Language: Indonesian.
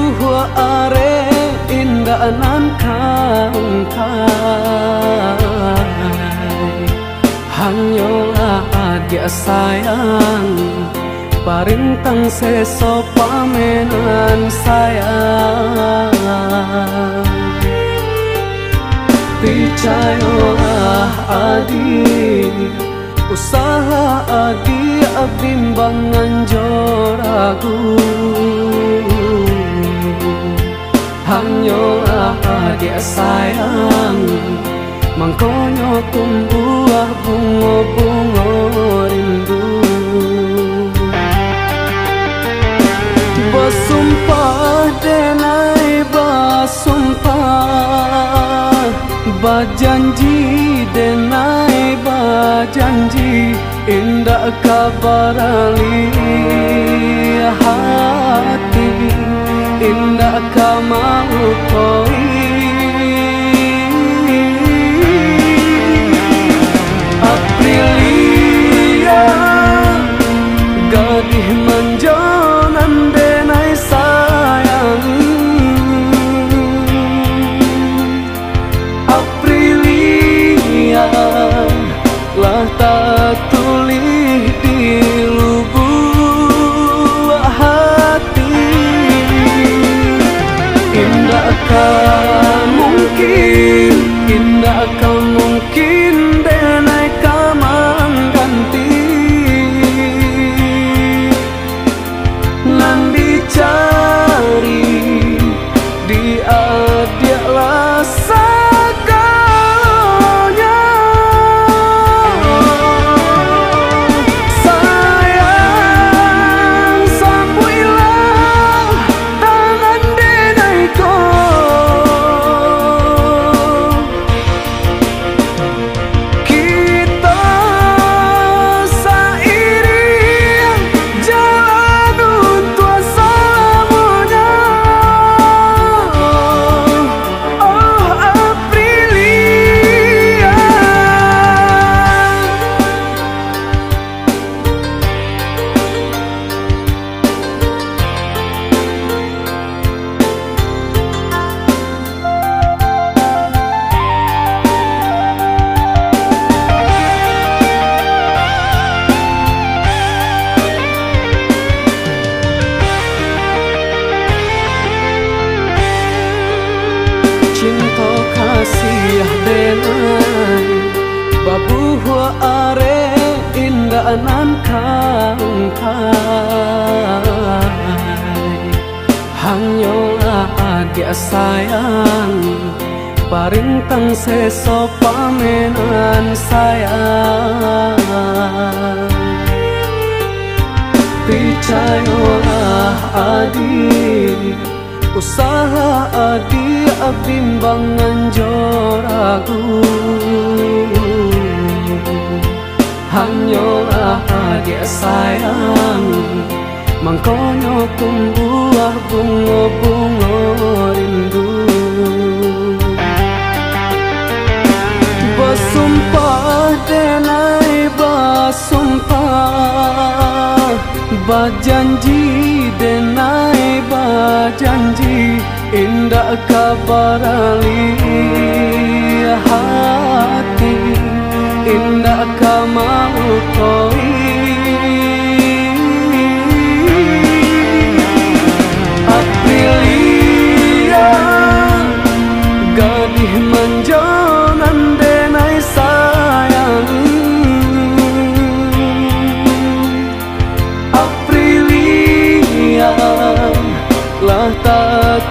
Babuh are indah nan kangkai hanyolah dia sayang parintang seso pamenan sayang picayolah adi usaha adi abimbangan joragu hanyolah dia sayang mangkonyo tumbuh bungo-bungo rindu basumpah denai basumpah bajanji denai bajanji indah kabarali hati indah kamau koi Aprilia gadih manjonan denai sayang Aprilia lah tak tulih di lubuk hati indakkah mungkin indakkah mungkin denai kamang ganti nan dicari dia dialah segalanya sayang sapuilah tangan denai ko cinta kasih denai babuh are indah nan kangkai hanyolah dia sayang parintang seso pamenan sayang picayolah adi usaha adi abimbangan joragu hanyolah dia sayang mangkonyo tumbuh bungo-bungo rindu basumpah denai basumpah bajanji denai bajanji indah kabarali hati indah kamau koi Aprilia gadih manjonan denai sayang Aprilia lah tak